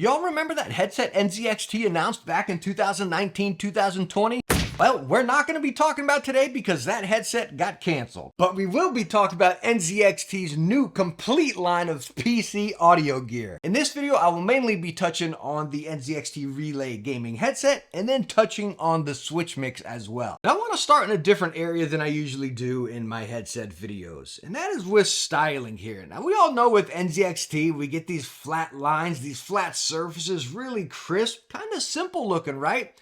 Y'all remember that headset NZXT announced back in 2019, 2020? Well, we're not going to be talking about today because that headset got canceled. But we will be talking about NZXT's new complete line of PC audio gear. In this video, I will mainly be touching on the NZXT Relay gaming headset and then touching on the Switch Mix as well. Now, I want to start in a different area than I usually do in my headset videos, and that is with styling here. Now, we all know with NZXT, we get these flat lines, these flat surfaces, really crisp, kind of simple looking, right?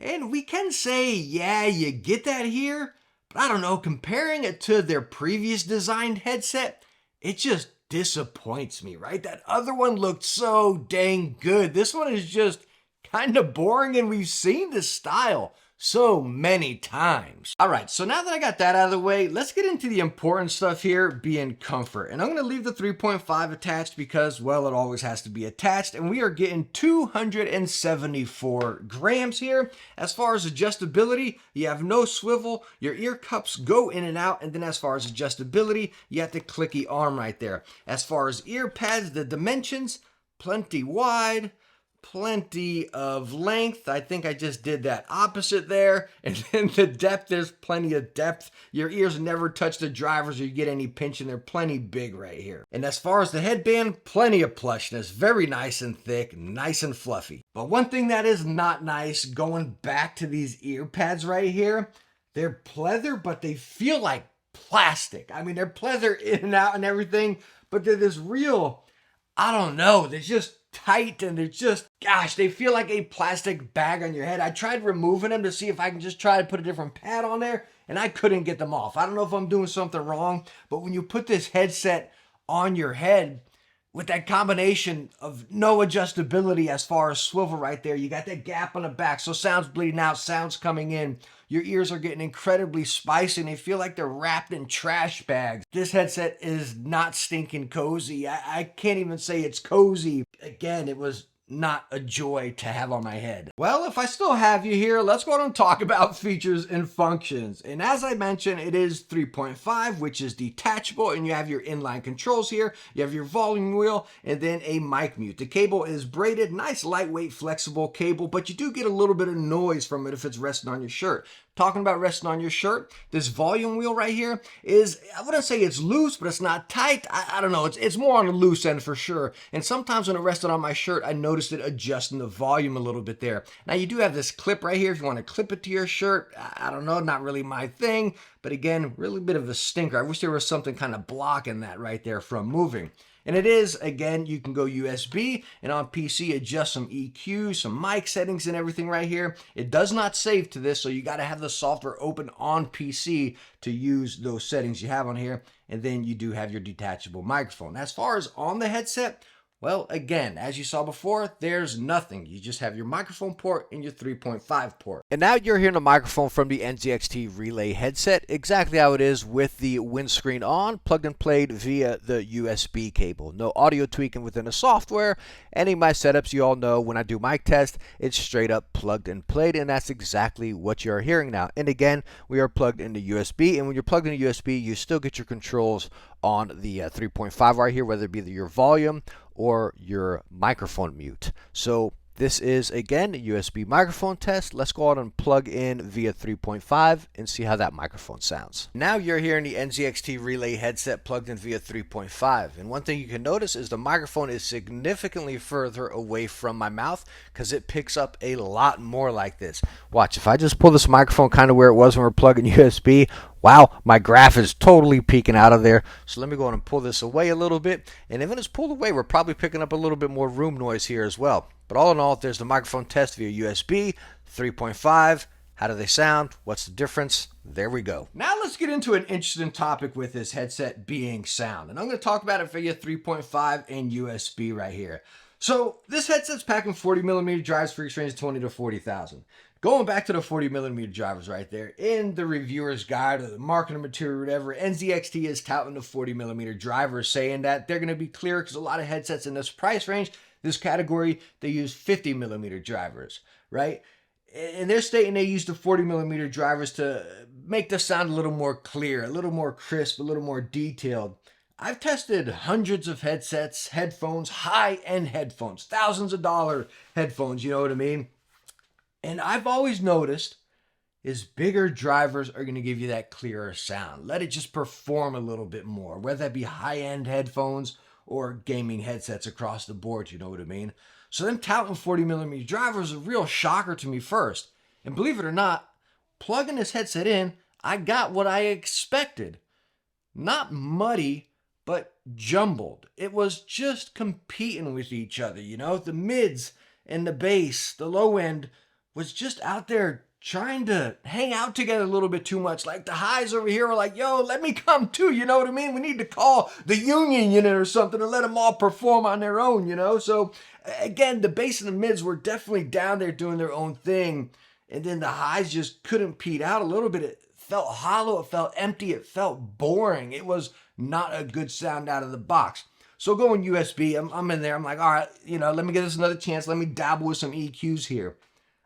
And we can say, yeah, you get that here, but I don't know, comparing it to their previous designed headset, it just disappoints me, right? That other one looked so dang good. This one is just kind of boring, and we've seen this style so many times. All right, so now that I got that out of the way, let's get into the important stuff here, being comfort. And I'm gonna leave the 3.5 attached because, well, it always has to be attached, and we are getting 274 grams here. As far as adjustability, you have no swivel, your ear cups go in and out, and then as far as adjustability, you have the clicky arm right there. As far as ear pads, the dimensions, plenty wide, plenty of length. I think I just did that opposite there. And then the depth, there's plenty of depth. Your ears never touch the drivers or you get any pinching. They're plenty big right here. And as far as the headband, plenty of plushness. Very nice and thick, nice and fluffy. But one thing that is not nice, going back to these ear pads right here, they're pleather, but they feel like plastic. I mean, they're pleather in and out and everything, but they're this real, I don't know, they're just tight, and they're just, gosh, they feel like a plastic bag on your head. I tried removing them to see if I can just try to put a different pad on there, and I couldn't get them off. I don't know if I'm doing something wrong, but when you put this headset on your head with that combination of no adjustability as far as swivel right there, you got that gap on the back, so sound's bleeding out, sound's coming in. Your ears are getting incredibly spicy and they feel like they're wrapped in trash bags. This headset is not stinking cozy. I can't even say it's cozy. Again, it was not a joy to have on my head. Well, if I still have you here, let's go on and talk about features and functions. And as I mentioned, it is 3.5, which is detachable, and you have your inline controls here. You have your volume wheel and then a mic mute. The cable is braided, nice lightweight flexible cable, but you do get a little bit of noise from it if it's resting on your shirt. Talking about resting on your shirt, this volume wheel right here is, I wouldn't say it's loose, but it's not tight. I don't know, it's more on the loose end for sure. And sometimes when it rested on my shirt, I noticed it adjusting the volume a little bit there. Now you do have this clip right here if you want to clip it to your shirt. I don't know, not really my thing, but again, really bit of a stinker. I wish there was something kind of blocking that right there from moving. And it is, again, you can go USB and on PC adjust some EQ, some mic settings and everything right here. It does not save to this, so you got to have the software open on PC to use those settings you have on here. And then you do have your detachable microphone. As far as on the headset, well, again, as you saw before, there's nothing. You just have your microphone port and your 3.5 port. And now you're hearing the microphone from the NZXT Relay headset, exactly how it is with the windscreen on, plugged and played via the USB cable. No audio tweaking within the software. Any of my setups, you all know when I do mic test, it's straight up plugged and played, and that's exactly what you're hearing now. And again, we are plugged into USB, and when you're plugged into USB, you still get your controls on the 3.5 right here, whether it be your volume or your microphone mute. So this is, again, a USB microphone test. Let's go out and plug in via 3.5 and see how that microphone sounds. Now you're hearing the NZXT Relay headset plugged in via 3.5. And one thing you can notice is the microphone is significantly further away from my mouth because it picks up a lot more like this. Watch, if I just pull this microphone kind of where it was when we're plugging USB, wow, my graph is totally peeking out of there. So let me go ahead and pull this away a little bit. And when it's pulled away, we're probably picking up a little bit more room noise here as well. But all in all, there's the microphone test via USB, 3.5. How do they sound? What's the difference? There we go. Now let's get into an interesting topic with this headset being sound. And I'm going to talk about it via 3.5 and USB right here. So this headset's packing 40mm drives, frequency range 20 to 40,000. Going back to the 40mm drivers right there, in the reviewer's guide or the marketing material or whatever, NZXT is touting the 40mm drivers, saying that they're going to be clear because a lot of headsets in this price range, this category, they use 50mm drivers, right? And they're stating they use the 40mm drivers to make the sound a little more clear, a little more crisp, a little more detailed. I've tested hundreds of headsets, headphones, high-end headphones, thousands of dollar headphones, you know what I mean? And I've always noticed is bigger drivers are going to give you that clearer sound. Let it just perform a little bit more, whether that be high-end headphones or gaming headsets across the board, you know what I mean? So them touting 40mm drivers was a real shocker to me first. And believe it or not, plugging this headset in, I got what I expected. Not muddy, but jumbled. It was just competing with each other, you know? The mids and the bass, the low end was just out there trying to hang out together a little bit too much. Like the highs over here are like, yo, let me come too, you know what I mean? We need to call the union unit or something and let them all perform on their own, you know? So again, the bass and the mids were definitely down there doing their own thing. And then the highs just couldn't peak out a little bit. It felt hollow, it felt empty, it felt boring. It was not a good sound out of the box. So going USB, I'm in there, I'm like, all right, you know, let me give this another chance. Let me dabble with some EQs here.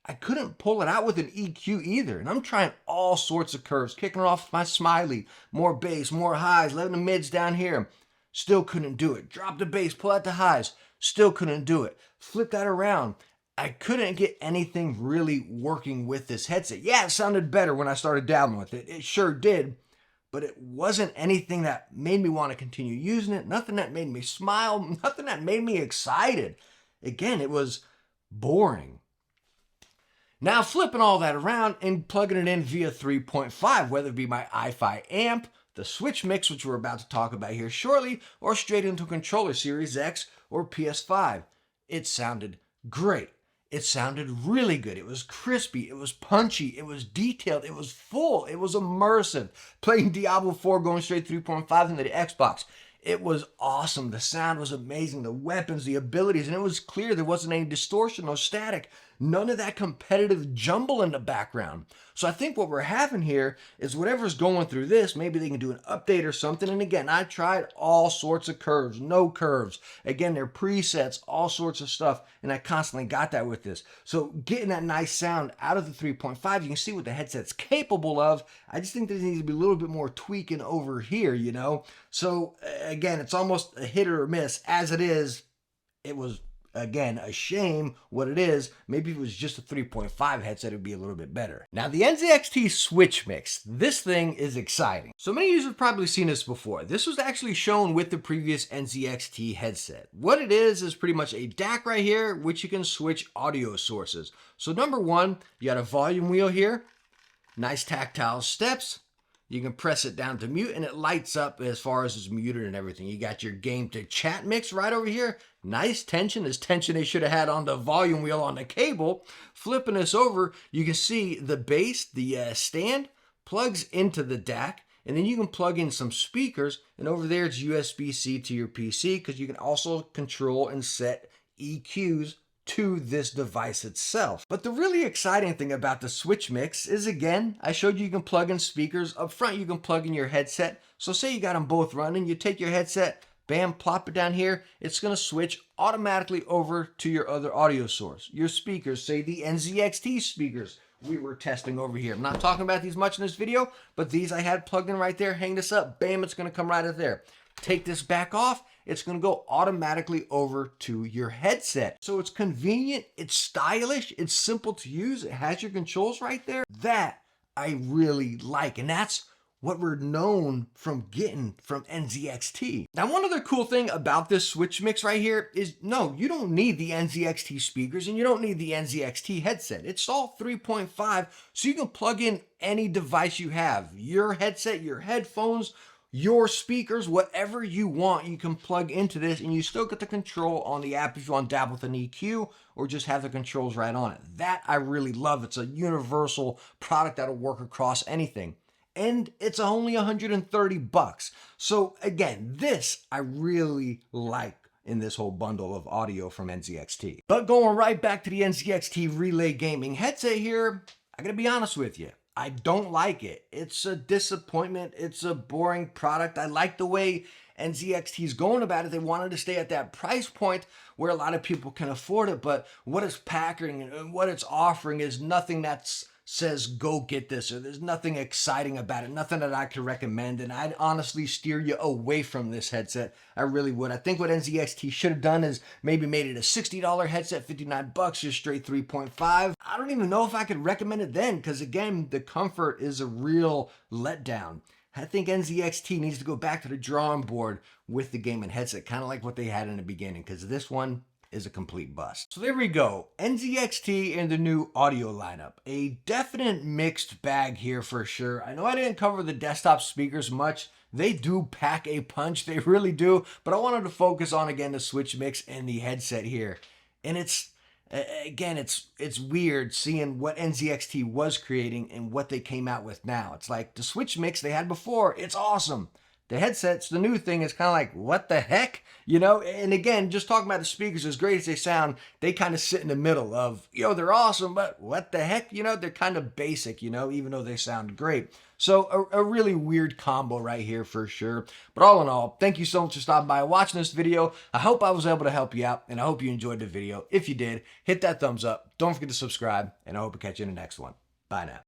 I couldn't pull it out with an EQ either. And I'm trying all sorts of curves, kicking off my smiley, more bass, more highs, letting the mids down here. Still couldn't do it. Drop the bass, pull out the highs. Still couldn't do it. Flip that around. I couldn't get anything really working with this headset. Yeah, it sounded better when I started dabbling with it. It sure did. But it wasn't anything that made me want to continue using it. Nothing that made me smile. Nothing that made me excited. Again, it was boring. Now flipping all that around and plugging it in via 3.5, whether it be my i5 amp, the switch mix, which we're about to talk about here shortly, or straight into a controller Series X or PS5. It sounded great. It sounded really good. It was crispy. It was punchy. It was detailed. It was full. It was immersive. Playing Diablo 4 going straight 3.5 into the Xbox. It was awesome. The sound was amazing. The weapons, the abilities, and it was clear there wasn't any distortion, no static, none of that competitive jumble in the background. So I think what we're having here is whatever's going through this, maybe they can do an update or something. And again, I tried all sorts of curves, no curves. Again, they're presets, all sorts of stuff, and I constantly got that with this. So getting that nice sound out of the 3.5, you can see what the headset's capable of. I just think there needs to be a little bit more tweaking over here, you know? So again, it's almost a hit or a miss. As it is, it was, again, a shame what it is. Maybe if it was just a 3.5 headset, it would be a little bit better. Now, the NZXT switch mix. This thing is exciting. So many of you have probably seen this before. This was actually shown with the previous NZXT headset. What it is pretty much a DAC right here, which you can switch audio sources. So number one, you got a volume wheel here. Nice tactile steps. You can press it down to mute and it lights up as far as it's muted and everything. You got your game to chat mix right over here. Nice tension. This tension they should have had on the volume wheel on the cable. Flipping this over, you can see the bass, the stand, plugs into the DAC. And then you can plug in some speakers. And over there, it's USB-C to your PC because you can also control and set EQs to this device itself. But the really exciting thing about the switch mix is, again, I showed you can plug in speakers. Up front, you can plug in your headset. So say you got them both running, you take your headset, bam, plop it down here. It's going to switch automatically over to your other audio source. Your speakers, say the NZXT speakers we were testing over here. I'm not talking about these much in this video, but these I had plugged in right there. Hang this up, bam, it's going to come right up there. Take this back off, it's going to go automatically over to your headset. So it's convenient, it's stylish, it's simple to use, it has your controls right there. That I really like, and that's what we're known from getting from NZXT. Now, one other cool thing about this switch mix right here is, no, you don't need the NZXT speakers and you don't need the NZXT headset. It's all 3.5, so you can plug in any device you have. Your headset, your headphones, your speakers, whatever you want, you can plug into this and you still get the control on the app if you want to dabble with an EQ or just have the controls right on it. That I really love. It's a universal product that'll work across anything. And it's only $130. So again, this I really like in this whole bundle of audio from NZXT. But going right back to the NZXT Relay Gaming headset here, I gotta be honest with you. I don't like it. It's a disappointment. It's a boring product. I like the way NZXT is going about it. They wanted to stay at that price point where a lot of people can afford it, but what it's packaging and what it's offering is nothing that's says go get this, or there's nothing exciting about it, nothing that I could recommend, and I'd honestly steer you away from this headset. I really would. I think what NZXT should have done is maybe made it a $60 headset, 59 bucks, just straight 3.5. I don't even know if I could recommend it then, because again, the comfort is a real letdown. I think NZXT needs to go back to the drawing board with the gaming headset, kind of like what they had in the beginning, because this one is a complete bust. So there we go, NZXT and the new audio lineup. A definite mixed bag here for sure. I know I didn't cover the desktop speakers much. They do pack a punch, they really do, but I wanted to focus on, again, the switch mix and the headset here. And it's weird seeing what NZXT was creating and what they came out with now. It's like the switch mix they had before, it's awesome. The headsets, the new thing, is kind of like, what the heck? You know, and again, just talking about the speakers, as great as they sound, they kind of sit in the middle of, they're awesome, but what the heck? They're kind of basic, even though they sound great. So a really weird combo right here for sure. But all in all, thank you so much for stopping by and watching this video. I hope I was able to help you out, and I hope you enjoyed the video. If you did, hit that thumbs up. Don't forget to subscribe, and I hope to catch you in the next one. Bye now.